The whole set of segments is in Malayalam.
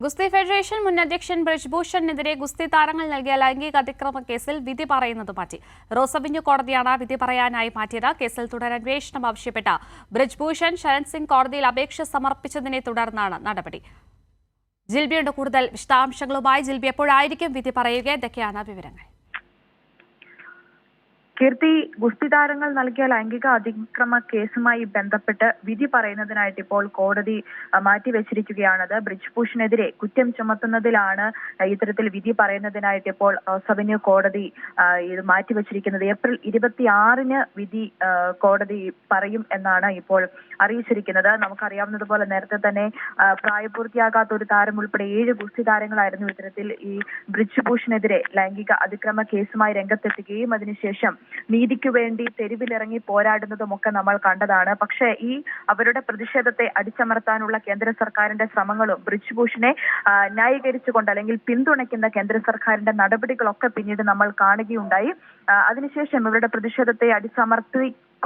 ഗുസ്തി ഫെഡറേഷൻ മുൻ അധ്യക്ഷൻ ബ്രിജ്ഭൂഷണെതിരെ ഗുസ്തി താരങ്ങൾ നൽകിയ ലൈംഗിക അതിക്രമ കേസിൽ വിധി പറയുന്നത് മാറ്റി. റോസ് അവന്യൂ കോടതിയാണ് വിധി പറയാനായി മാറ്റിയത്. കേസിൽ തുടരന്വേഷണം ആവശ്യപ്പെട്ട ബ്രിജ്ഭൂഷൺ ശരൺ സിംഗ് കോടതിയിൽ അപേക്ഷ സമർപ്പിച്ചതിനെ തുടർന്നാണ് നടപടി. ജിൽബിയുടെ കൂടുതൽ വിശദാംശങ്ങളുമായി. ജിൽബി, എപ്പോഴായിരിക്കും വിധി പറയുക? എന്തൊക്കെയാണ് വിവരങ്ങൾ? കീർത്തി, ഗുസ്തി താരങ്ങൾ നൽകിയ ലൈംഗിക അതിക്രമ കേസുമായി ബന്ധപ്പെട്ട് വിധി പറയുന്നതിനായിട്ട് ഇപ്പോൾ കോടതി മാറ്റിവെച്ചിരിക്കുകയാണത്. ബ്രിജ്ഭൂഷണെതിരെ കുറ്റം ചുമത്തുന്നതിലാണ് ഇത്തരത്തിൽ വിധി പറയുന്നതിനായിട്ട് ഇപ്പോൾ റോസ് കോടതി ഇത് മാറ്റിവെച്ചിരിക്കുന്നത്. ഏപ്രിൽ 26-ന് വിധി കോടതി പറയും എന്നാണ് ഇപ്പോൾ അറിയിച്ചിരിക്കുന്നത്. നമുക്കറിയാവുന്നതുപോലെ നേരത്തെ തന്നെ പ്രായപൂർത്തിയാകാത്ത ഒരു താരം ഉൾപ്പെടെ 7 ഗുസ്തി താരങ്ങളായിരുന്നു ഇത്തരത്തിൽ ഈ ബ്രിജ്ഭൂഷണെതിരെ ലൈംഗിക അതിക്രമ കേസുമായി രംഗത്തെത്തുകയും അതിനുശേഷം നീതിക്കു വേണ്ടി തെരുവിലിറങ്ങി പോരാടുന്നതുമൊക്കെ നമ്മൾ കണ്ടതാണ്. പക്ഷേ ഈ അവരുടെ പ്രതിഷേധത്തെ അടിച്ചമർത്താനുള്ള കേന്ദ്ര സർക്കാരിന്റെ ശ്രമങ്ങളും ബ്രിജ്ഭൂഷണെ ന്യായീകരിച്ചുകൊണ്ട് അല്ലെങ്കിൽ പിന്തുണയ്ക്കുന്ന കേന്ദ്ര സർക്കാരിന്റെ നടപടികളൊക്കെ പിന്നീട് നമ്മൾ കാണുകയുണ്ടായി. അതിനുശേഷം ഇവരുടെ പ്രതിഷേധത്തെ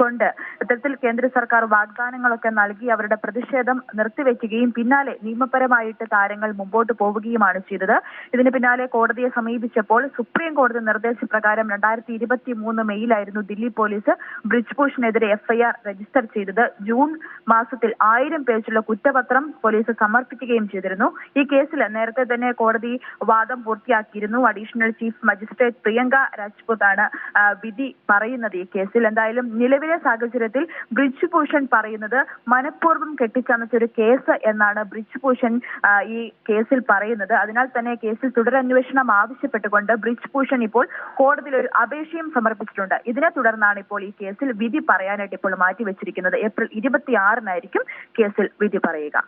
കൊണ്ട് ഇത്തരത്തിൽ കേന്ദ്ര സർക്കാർ വാഗ്ദാനങ്ങളൊക്കെ നൽകി അവരുടെ പ്രതിഷേധം നിർത്തിവെക്കുകയും പിന്നാലെ നിയമപരമായിട്ട് താരങ്ങൾ മുമ്പോട്ട് പോവുകയുമാണ് ചെയ്തത്. ഇതിന് പിന്നാലെ കോടതിയെ സമീപിച്ചപ്പോൾ സുപ്രീം കോടതി നിർദ്ദേശപ്രകാരം 2023 മെയ്യിലായിരുന്നു ദില്ലി പോലീസ് ബ്രിജ്ഭൂഷണെതിരെ FIR രജിസ്റ്റർ ചെയ്തത്. ജൂൺ മാസത്തിൽ 1000 പേജുള്ള കുറ്റപത്രം പോലീസ് സമർപ്പിക്കുകയും ചെയ്തിരുന്നു. ഈ കേസിൽ നേരത്തെ തന്നെ കോടതി വാദം പൂർത്തിയാക്കിയിരുന്നു. അഡീഷണൽ ചീഫ് മജിസ്ട്രേറ്റ് പ്രിയങ്ക രാജ്പുതാണ് വിധി പറയുന്നത് ഈ കേസിൽ. എന്തായാലും നിലവിലെ സാഹചര്യത്തിൽ ബ്രിജ്ഭൂഷൺ പറയുന്നത് മനഃപൂർവ്വം കെട്ടിച്ചമച്ചൊരു കേസ് എന്നാണ് ബ്രിജ്ഭൂഷൺ ഈ കേസിൽ പറയുന്നത്. അതിനാൽ തന്നെ കേസിൽ തുടരന്വേഷണം ആവശ്യപ്പെട്ടുകൊണ്ട് ബ്രിജ്ഭൂഷൺ ഇപ്പോൾ കോടതിയിൽ ഒരു അപേക്ഷയും സമർപ്പിച്ചിട്ടുണ്ട്. ഇതിനെ തുടർന്നാണ് ഇപ്പോൾ ഈ കേസിൽ വിധി പറയാനായിട്ട് ഇപ്പോൾ മാറ്റിവെച്ചിരിക്കുന്നത്. ഏപ്രിൽ 26-നായിരിക്കും കേസിൽ വിധി പറയുക.